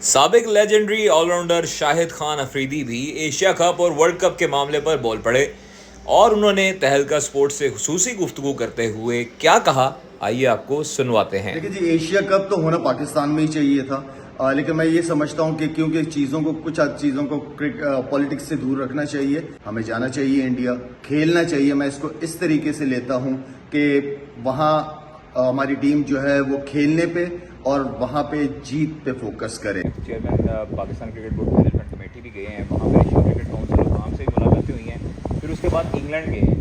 سابق legendary all rounder شاہد خان افریدی بھی Asia cup اور ورلڈ کپ کے معاملے پر بول پڑے اور انہوں نے تہلکہ سپورٹ سے خصوصی گفتگو کرتے ہوئے کیا کہا، آئیے آپ کو سنواتے ہیں۔ دیکھیں جی، ایشیا کپ تو ہونا پاکستان میں ہی چاہیے تھا، لیکن میں یہ سمجھتا ہوں کہ کیونکہ کچھ چیزوں کو پالیٹکس سے دور رکھنا چاہیے، ہمیں جانا چاہیے انڈیا، کھیلنا چاہیے۔ میں اس کو اس طریقے سے لیتا ہوں کہ وہاں ہماری ٹیم جو ہے وہ کھیلنے پہ اور وہاں پہ جیت پہ فوکس کرے۔ Chairman Pakistan cricket board management committee بھی گئے ہیں، وہاں پہ ایشین کرکٹ کونسل وہاں سے بھی ملاقاتیں ہوئی ہیں، پھر اس کے بعد انگلینڈ گئے ہیں۔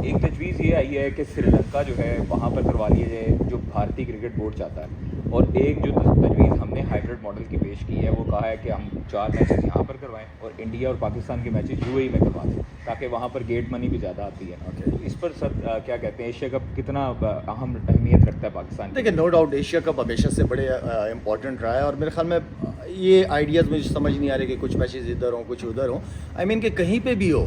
ایک تجویز یہ آئی ہے کہ سری لنکا جو ہے وہاں پر کروا لیا جائے جو بھارتی کرکٹ بورڈ چاہتا ہے، اور ایک جو تجویز ہم نے ہائیبرڈ ماڈل کی پیش کی ہے وہ کہا ہے کہ ہم 4 میچز یہاں پر کروائیں اور انڈیا اور پاکستان کے میچز UAE میں کروا دیں تاکہ وہاں پر گیٹ منی بھی زیادہ آتی ہے۔ تو اس پر سر کیا کہتے ہیں، ایشیا کپ کتنا اہم اہمیت رکھتا ہے پاکستان؟ دیکھیں، نو ڈاؤٹ ایشیا کپ ہمیشہ سے بڑے امپورٹنٹ رہا ہے، اور میرے خیال میں یہ آئیڈیاز مجھے سمجھ نہیں آ رہے کہ کچھ میچز ادھر ہوں کچھ ادھر ہوں، کہ کہیں پہ بھی ہو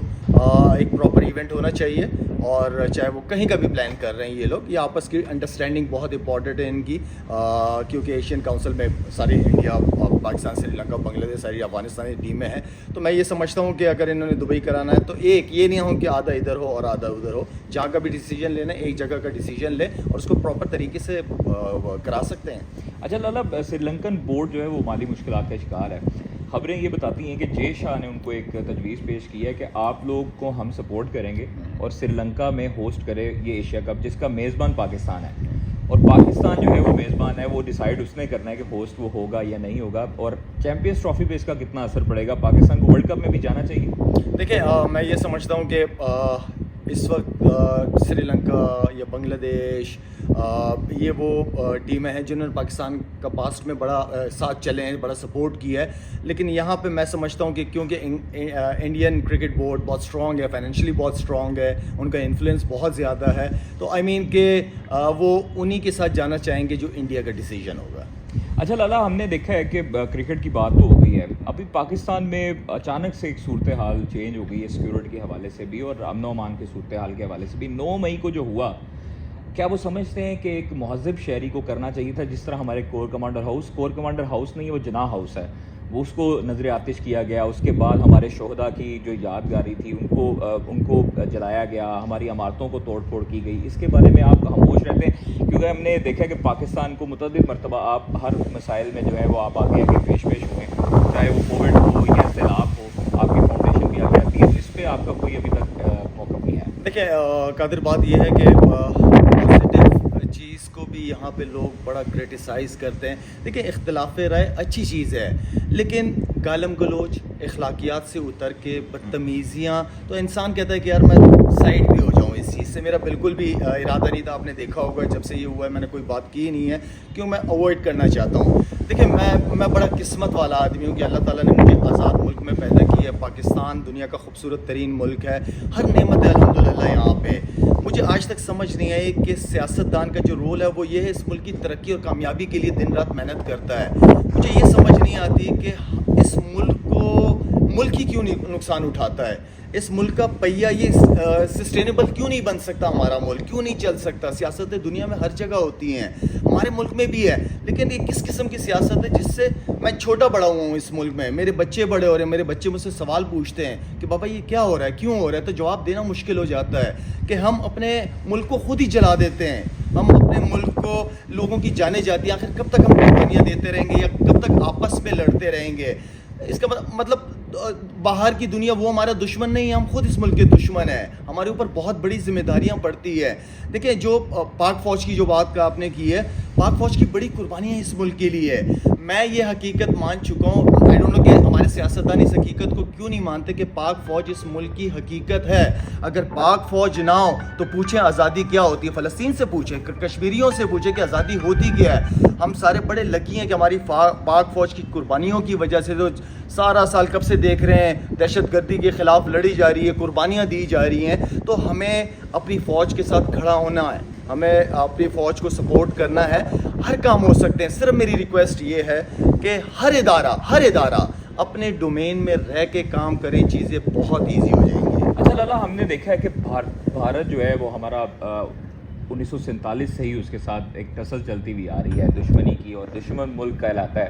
ایک پراپر ایونٹ ہونا چاہیے، اور چاہے وہ کہیں کا بھی پلان کر رہے ہیں یہ لوگ، یہ آپس کی انڈرسٹینڈنگ بہت امپورٹنٹ ہے ان کی، کیونکہ ایشین کاؤنسل میں ساری انڈیا، پاکستان، سری لنکا، بنگلہ دیش، ساری افغانستانی ٹیمیں ہیں۔ تو میں یہ سمجھتا ہوں کہ اگر انہوں نے دبئی کرانا ہے تو ایک یہ نہیں ہو کہ آدھا ادھر ہو اور آدھا ادھر ہو، جہاں کا بھی ڈیسیجن لینا ہے ایک جگہ کا ڈیسیجن لے اور اس کو پراپر طریقے سے کرا سکتے ہیں۔ اچھا لالا، سری لنکن بورڈ جو ہے وہ مالی مشکلات کا شکار ہے۔ خبریں یہ بتاتی ہیں کہ جے شاہ نے ان کو ایک تجویز پیش کی ہے کہ آپ لوگ کو ہم سپورٹ کریں گے اور سری لنکا میں ہوسٹ کرے یہ ایشیا کپ، جس کا میزبان پاکستان ہے، اور پاکستان جو ہے وہ میزبان ہے، وہ ڈیسائیڈ اس نے کرنا ہے کہ ہوسٹ وہ ہوگا یا نہیں ہوگا، اور چیمپئنز ٹرافی پہ اس کا کتنا اثر پڑے گا، پاکستان کو ورلڈ کپ میں بھی جانا چاہیے؟ دیکھیں، میں یہ سمجھتا ہوں کہ اس وقت سری لنکا یا بنگلہ دیش یہ وہ ٹیمیں ہیں جنہوں نے پاکستان کا پاسٹ میں بڑا ساتھ چلے ہیں، بڑا سپورٹ کیا ہے، لیکن یہاں پہ میں سمجھتا ہوں کہ کیونکہ انڈین کرکٹ بورڈ بہت اسٹرانگ ہے، فائنینشلی بہت اسٹرانگ ہے، ان کا انفلوئنس بہت زیادہ ہے، تو کہ وہ انہی کے ساتھ جانا چاہیں گے جو انڈیا کا ڈیسیجن ہوگا۔ اچھا لالا، ہم نے دیکھا ہے کہ کرکٹ کی بات تو ہو گئی ہے، ابھی پاکستان میں اچانک سے ایک صورتحال چینج ہو گئی ہے، سیکیورٹی کے حوالے سے بھی اور امن و امان کے صورتحال کے حوالے سے بھی۔ 9 مئی کو جو ہوا، کیا وہ سمجھتے ہیں کہ ایک مہذب شہری کو کرنا چاہیے تھا جس طرح ہمارے کور کمانڈر ہاؤس نہیں ہے، وہ جناح ہاؤس ہے، وہ اس کو نظر آتش کیا گیا، اس کے بعد ہمارے شہداء کی جو یادگاری تھی ان کو جلایا گیا، ہماری عمارتوں کو توڑ پھوڑ کی گئی، اس کے بارے میں آپ خاموش رہتے ہیں؟ کیونکہ ہم نے دیکھا کہ پاکستان کو متعدد مرتبہ آپ ہر مسائل میں جو ہے وہ آپ آگے پیش ہوئے، چاہے وہ کووڈ ہو یا سیلاب ہو، آپ کی فاؤنڈیشن بھی آگے آتی ہے، اس پہ آپ کا کوئی ابھی تک موقف نہیں ہے؟ دیکھیں قادر، بات یہ ہے کہ پازیٹیو چیز کو بھی یہاں پہ لوگ بڑا کرٹیسائز کرتے ہیں۔ دیکھیں، اختلاف رائے اچھی چیز ہے، لیکن گالم گلوچ، اخلاقیات سے اتر کے بدتمیزیاں، تو انسان کہتا ہے کہ یار میں سائڈ بھی ہو جاؤں اس چیز سے، میرا بالکل بھی ارادہ نہیں تھا۔ آپ نے دیکھا ہوگا جب سے یہ ہوا ہے میں نے کوئی بات کی نہیں ہے، کیوں میں اوائڈ کرنا چاہتا ہوں۔ دیکھیں، میں بڑا قسمت والا آدمی ہوں کہ اللہ تعالیٰ نے مجھے آزاد ملک میں پیدا کی ہے۔ پاکستان دنیا کا خوبصورت ترین ملک ہے، ہر نعمت ہے الحمدللہ یہاں پہ۔ مجھے آج تک سمجھ نہیں آئی کہ سیاستدان کا جو رول ہے وہ یہ ہے اس ملک کی ترقی اور کامیابی کے لیے دن رات محنت کرتا ہے۔ مجھے یہ سمجھ نہیں آتی کہ اس ملک ہی کیوں نہیں نقصان اٹھاتا ہے، اس ملک کا پہیہ یہ سسٹینیبل کیوں نہیں بن سکتا، ہمارا ملک کیوں نہیں چل سکتا؟ سیاستیں دنیا میں ہر جگہ ہوتی ہیں، ہمارے ملک میں بھی ہے، لیکن یہ کس قسم کی سیاست ہے جس سے میں چھوٹا بڑا ہوا ہوں اس ملک میں، میرے بچے بڑے ہو رہے ہیں، میرے بچے مجھ سے سوال پوچھتے ہیں کہ بابا یہ کیا ہو رہا ہے، کیوں ہو رہا ہے، تو جواب دینا مشکل ہو جاتا ہے کہ ہم اپنے ملک کو خود ہی جلا دیتے ہیں، ہم اپنے ملک کو، لوگوں کی جانیں جاتی ہیں، آخر کب تک ہم قربانیاں دیتے رہیں گے یا کب تک آپس میں لڑتے رہیں گے؟ اس کا مطلب باہر کی دنیا وہ ہمارا دشمن نہیں ہے، ہم خود اس ملک کے دشمن ہیں، ہمارے اوپر بہت بڑی ذمہ داریاں پڑتی ہے۔ دیکھیں، جو پاک فوج کی جو بات کا آپ نے کی ہے، پاک فوج کی بڑی قربانیاں اس ملک کے لیے ہے۔ میں یہ حقیقت مان چکا ہوں، آئی ڈونٹ نو کہ ہمارے سیاستدان اس حقیقت کو کیوں نہیں مانتے کہ پاک فوج اس ملک کی حقیقت ہے۔ اگر پاک فوج نہ ہو تو پوچھیں آزادی کیا ہوتی ہے، فلسطین سے پوچھیں، کشمیریوں سے پوچھیں کہ آزادی ہوتی کیا ہے۔ ہم سارے بڑے لکی ہیں کہ ہماری پاک فوج کی قربانیوں کی وجہ سے تو سارا سال کب سے دیکھ رہے ہیں دہشت گردی کے خلاف لڑی جا رہی ہے، قربانیاں دی جا رہی ہیں، تو ہمیں اپنی فوج کے ساتھ کھڑا ہونا ہے، ہمیں اپنی فوج کو سپورٹ کرنا ہے۔ ہر کام ہو سکتے ہیں، صرف میری ریکویسٹ یہ ہے کہ ہر ادارہ اپنے ڈومین میں رہ کے کام کریں، چیزیں بہت ایزی ہو جائیں گی۔ اچھا لالا، ہم نے دیکھا ہے کہ بھارت جو ہے وہ ہمارا 1947 سے ہی اس کے ساتھ ایک ٹسل چلتی ہوئی آ رہی ہے دشمنی کی، اور دشمن ملک کہلاتا ہے۔